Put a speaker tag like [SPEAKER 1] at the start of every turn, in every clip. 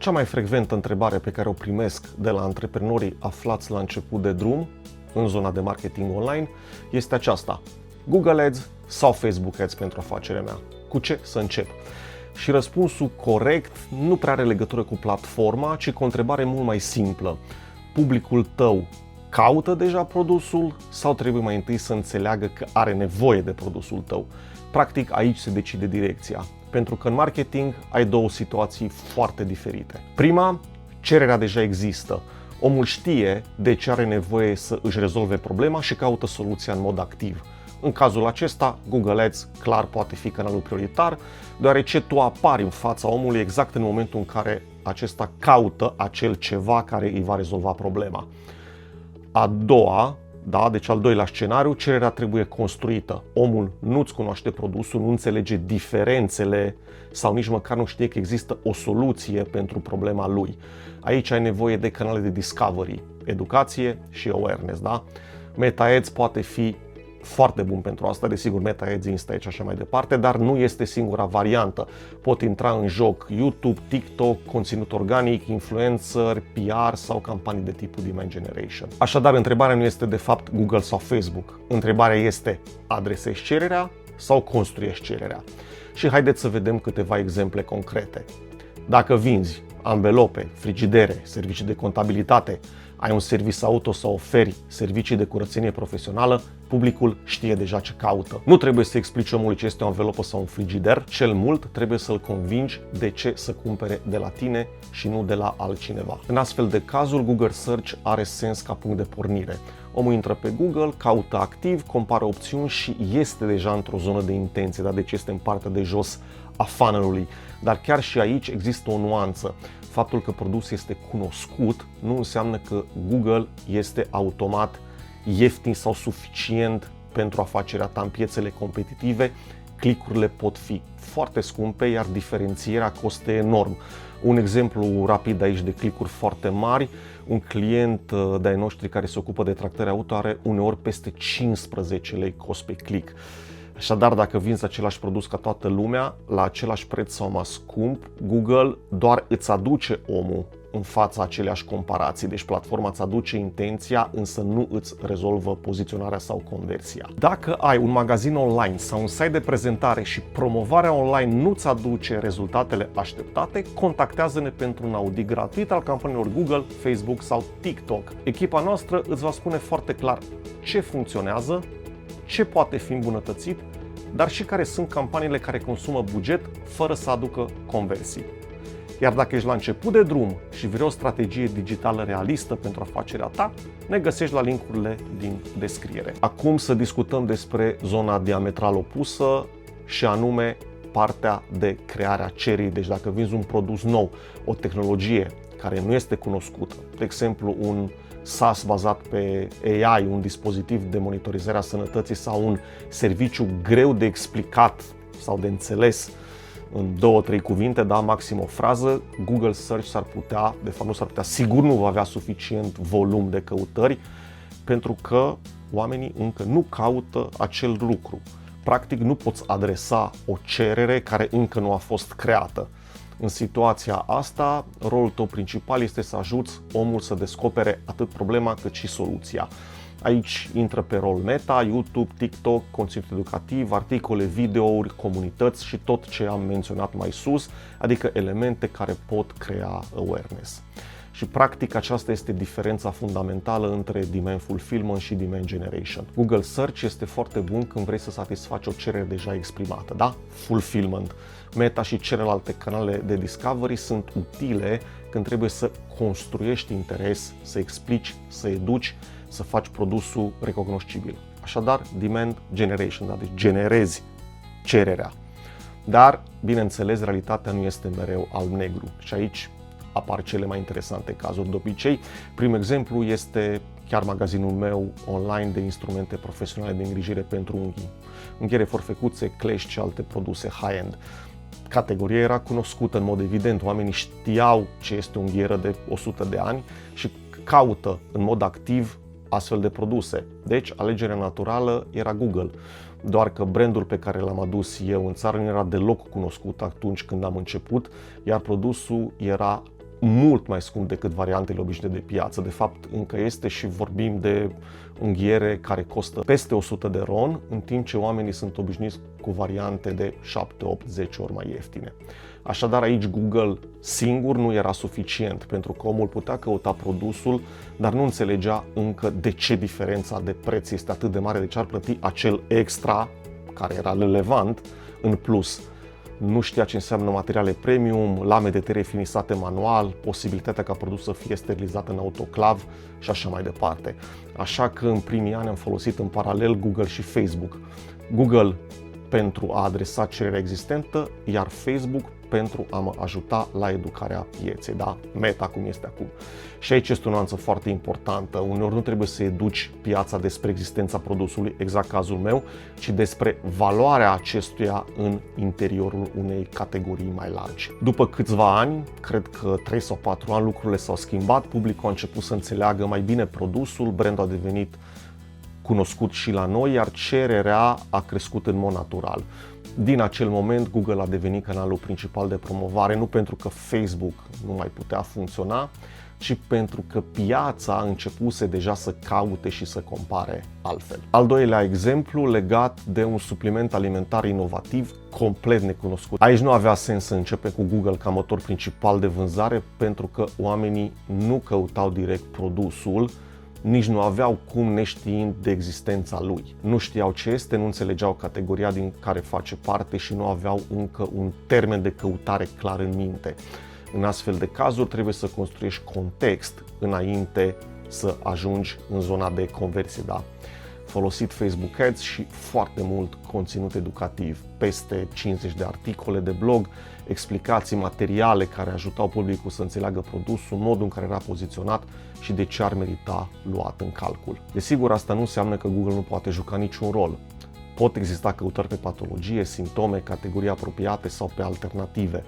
[SPEAKER 1] Cea mai frecventă întrebare pe care o primesc de la antreprenorii aflați la început de drum în zona de marketing online este aceasta: Google Ads sau Facebook Ads pentru afacerea mea? Cu ce să încep? Și răspunsul corect nu prea are legătură cu platforma, ci cu o întrebare mult mai simplă. Publicul tău caută deja produsul sau trebuie mai întâi să înțeleagă că are nevoie de produsul tău? Practic aici se decide direcția, pentru că în marketing ai două situații foarte diferite. Prima, cererea deja există. Omul știe de ce are nevoie să își rezolve problema și caută soluția în mod activ. În cazul acesta, Google Ads clar poate fi canalul prioritar, deoarece tu apari în fața omului exact în momentul în care acesta caută acel ceva care îi va rezolva problema. A doua, deci al doilea scenariu, cererea trebuie construită. Omul nu-ți cunoaște produsul, nu înțelege diferențele sau nici măcar nu știe că există o soluție pentru problema lui. Aici ai nevoie de canale de discovery, educație și awareness, da? Meta Ads poate fi foarte bun pentru asta, desigur Meta Ads, Insta Ads și așa mai departe, dar nu este singura variantă. Pot intra în joc YouTube, TikTok, conținut organic, influencer, PR sau campanii de tipul demand generation. Așadar, întrebarea nu este de fapt Google sau Facebook. Întrebarea este: adresezi cererea sau construiești cererea? Și haideți să vedem câteva exemple concrete. Dacă vinzi anvelope, frigidere, servicii de contabilitate, ai un serviciu auto sau oferi servicii de curățenie profesională, publicul știe deja ce caută. Nu trebuie să explici omului ce este o anvelopă sau un frigider, cel mult trebuie să-l convingi de ce să cumpere de la tine și nu de la altcineva. În astfel de cazuri, Google Search are sens ca punct de pornire. Omul intră pe Google, caută activ, compară opțiuni și este deja într-o zonă de intenție, deci este în partea de jos a funnel-ului. Dar chiar și aici există o nuanță. Faptul că produsul este cunoscut nu înseamnă că Google este automat ieftin sau suficient pentru afacerea ta. În piețele competitive, click-urile pot fi foarte scumpe, iar diferențierea costă enorm. Un exemplu rapid aici de click-uri foarte mari: un client de-ai noștri care se ocupă de tractare auto are uneori peste 15 lei cost pe click. Așadar, dacă vinzi același produs ca toată lumea, la același preț sau mai scump, Google doar îți aduce omul în fața aceleași comparații. Deci platforma îți aduce intenția, însă nu îți rezolvă poziționarea sau conversia. Dacă ai un magazin online sau un site de prezentare și promovarea online nu îți aduce rezultatele așteptate, contactează-ne pentru un audit gratuit al campaniilor Google, Facebook sau TikTok. Echipa noastră îți va spune foarte clar ce funcționează, ce poate fi îmbunătățit, dar și care sunt campaniile care consumă buget fără să aducă conversii. Iar dacă ești la început de drum și vrei o strategie digitală realistă pentru afacerea ta, ne găsești la linkurile din descriere. Acum să discutăm despre zona diametral opusă și anume partea de crearea cererii. Deci dacă vinzi un produs nou, o tehnologie care nu este cunoscută, de exemplu un SaaS bazat pe AI, un dispozitiv de monitorizare a sănătății sau un serviciu greu de explicat sau de înțeles în 2-3 cuvinte, maxim o frază, Google Search sigur nu va avea suficient volum de căutări, pentru că oamenii încă nu caută acel lucru. Practic nu poți adresa o cerere care încă nu a fost creată. În situația asta, rolul tău principal este să ajuți omul să descopere atât problema cât și soluția. Aici intră pe rol Meta, YouTube, TikTok, conținut educativ, articole, videouri, comunități și tot ce am menționat mai sus, adică elemente care pot crea awareness. Și practic aceasta este diferența fundamentală între demand fulfillment și demand generation. Google Search este foarte bun când vrei să satisfaci o cerere deja exprimată, da? Fulfillment. Meta și celelalte canale de discovery sunt utile când trebuie să construiești interes, să explici, să educi, să faci produsul recognoscibil. Așadar, demand generation, deci generezi cererea. Dar, bineînțeles, realitatea nu este mereu alb-negru și aici apar cele mai interesante cazuri de obicei. Primul exemplu este chiar magazinul meu online de instrumente profesionale de îngrijire pentru unghii. Unghiere, forfecuțe, clești și alte produse high-end. Categoria era cunoscută în mod evident, oamenii știau ce este o unghieră de 100 de ani și caută în mod activ astfel de produse. Deci, alegerea naturală era Google. Doar că brandul pe care l-am adus eu în țară nu era deloc cunoscut atunci când am început, iar produsul era mult mai scump decât variantele obișnuite de piață. De fapt, încă este și vorbim de unghiere care costă peste 100 de RON, în timp ce oamenii sunt obișnuiți cu variante de 7, 8, 10 ori mai ieftine. Așadar, aici Google singur nu era suficient, pentru că omul putea căuta produsul, dar nu înțelegea încă de ce diferența de preț este atât de mare, de ce ar plăti acel extra, care era relevant, în plus. Nu știa ce înseamnă materiale premium, lame de tere finisate manual, posibilitatea ca produsul să fie sterilizat în autoclav și așa mai departe. Așa că în primii ani am folosit în paralel Google și Facebook. Google pentru a adresa cererea existentă, iar Facebook pentru a mă ajuta la educarea pieței, da? Meta cum este acum. Și aici este o nuanță foarte importantă. Uneori nu trebuie să educi piața despre existența produsului, exact cazul meu, ci despre valoarea acestuia în interiorul unei categorii mai largi. După câțiva ani, cred că 3 sau 4 ani, lucrurile s-au schimbat, publicul a început să înțeleagă mai bine produsul, brandul a devenit cunoscut și la noi, iar cererea a crescut în mod natural. Din acel moment, Google a devenit canalul principal de promovare, nu pentru că Facebook nu mai putea funcționa, ci pentru că piața începuse deja să caute și să compare altfel. Al doilea exemplu legat de un supliment alimentar inovativ complet necunoscut. Aici nu avea sens să începe cu Google ca motor principal de vânzare, pentru că oamenii nu căutau direct produsul, nici nu aveau cum neștiind de existența lui. Nu știau ce este, nu înțelegeau categoria din care face parte și nu aveau încă un termen de căutare clar în minte. În astfel de cazuri trebuie să construiești context înainte să ajungi în zona de conversie, da? Folosit Facebook Ads și foarte mult conținut educativ, peste 50 de articole de blog, explicații materiale care ajutau publicul să înțeleagă produsul, modul în care era poziționat și de ce ar merita luat în calcul. Desigur, asta nu înseamnă că Google nu poate juca niciun rol. Pot exista căutări pe patologie, simptome, categorii apropiate sau pe alternative,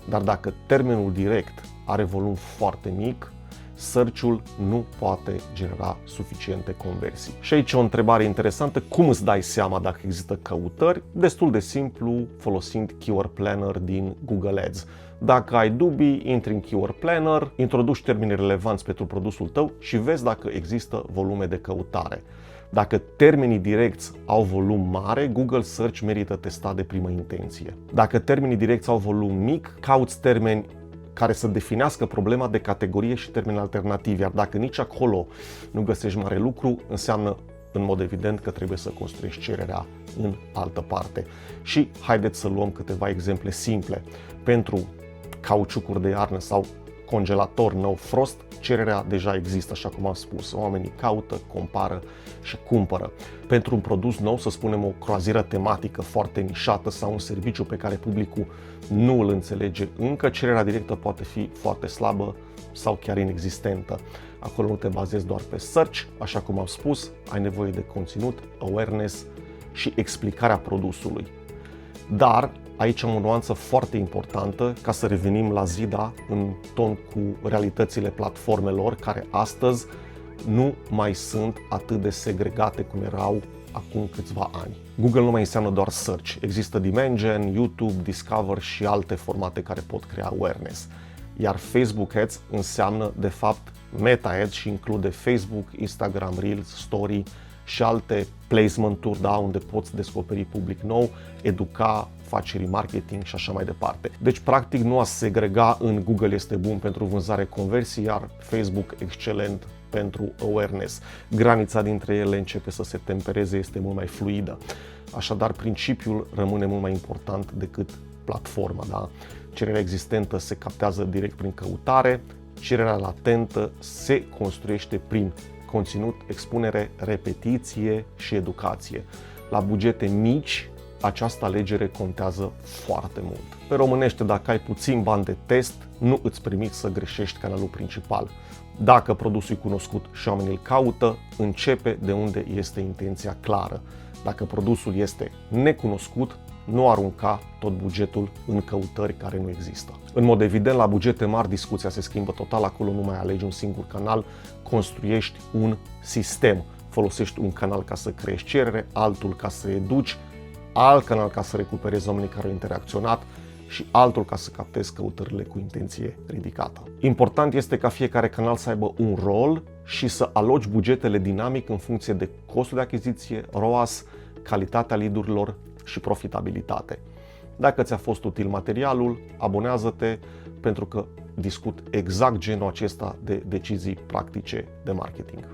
[SPEAKER 1] dar dacă termenul direct are volum foarte mic, search-ul nu poate genera suficiente conversii. Și aici o întrebare interesantă: cum îți dai seama dacă există căutări? Destul de simplu, folosind Keyword Planner din Google Ads. Dacă ai dubii, intri în Keyword Planner, introduci termeni relevanți pentru produsul tău și vezi dacă există volume de căutare. Dacă termenii direcți au volum mare, Google Search merită testat de primă intenție. Dacă termenii direcți au volum mic, cauți termeni care să definească problema de categorie și termeni alternativi, iar dacă nici acolo nu găsești mare lucru, înseamnă în mod evident că trebuie să construiești cererea în altă parte. Și haideți să luăm câteva exemple simple. Pentru cauciucuri de iarnă sau congelator no frost, cererea deja există, așa cum am spus. Oamenii caută, compară și cumpără. Pentru un produs nou, să spunem o croazieră tematică foarte nișată sau un serviciu pe care publicul nu îl înțelege încă, cererea directă poate fi foarte slabă sau chiar inexistentă. Acolo nu te bazezi doar pe search, așa cum am spus, ai nevoie de conținut, awareness și explicarea produsului. Dar aici am o nuanță foarte importantă, ca să revenim la Zida în ton cu realitățile platformelor care astăzi nu mai sunt atât de segregate cum erau acum câțiva ani. Google nu mai înseamnă doar search, există Dimension, YouTube, Discover și alte formate care pot crea awareness. Iar Facebook Ads înseamnă de fapt Meta Ads și include Facebook, Instagram, Reels, Story și alte placement-uri, da, unde poți descoperi public nou, educa, face remarketing și așa mai departe. Deci, practic, nu a segrega în Google este bun pentru vânzare conversii, iar Facebook excelent pentru awareness. Granița dintre ele începe să se tempereze, este mult mai fluidă. Așadar, principiul rămâne mult mai important decât platforma, da? Cererea existentă se captează direct prin căutare, cererea latentă se construiește prin conținut, expunere, repetiție și educație. La bugete mici, această alegere contează foarte mult. Pe românește, dacă ai puțin bani de test, nu îți permiți să greșești canalul principal. Dacă produsul e cunoscut și oamenii îl caută, începe de unde este intenția clară. Dacă produsul este necunoscut, nu arunca tot bugetul în căutări care nu există. În mod evident, la bugete mari discuția se schimbă total, acolo nu mai alegi un singur canal, construiești un sistem. Folosești un canal ca să creezi cerere, altul ca să educi, alt canal ca să recuperezi oamenii care au interacționat și altul ca să captezi căutările cu intenție ridicată. Important este ca fiecare canal să aibă un rol și să aloci bugetele dinamic în funcție de costul de achiziție, ROAS, calitatea lead-urilor și profitabilitate. Dacă ți-a fost util materialul, abonează-te pentru că discut exact genul acesta de decizii practice de marketing.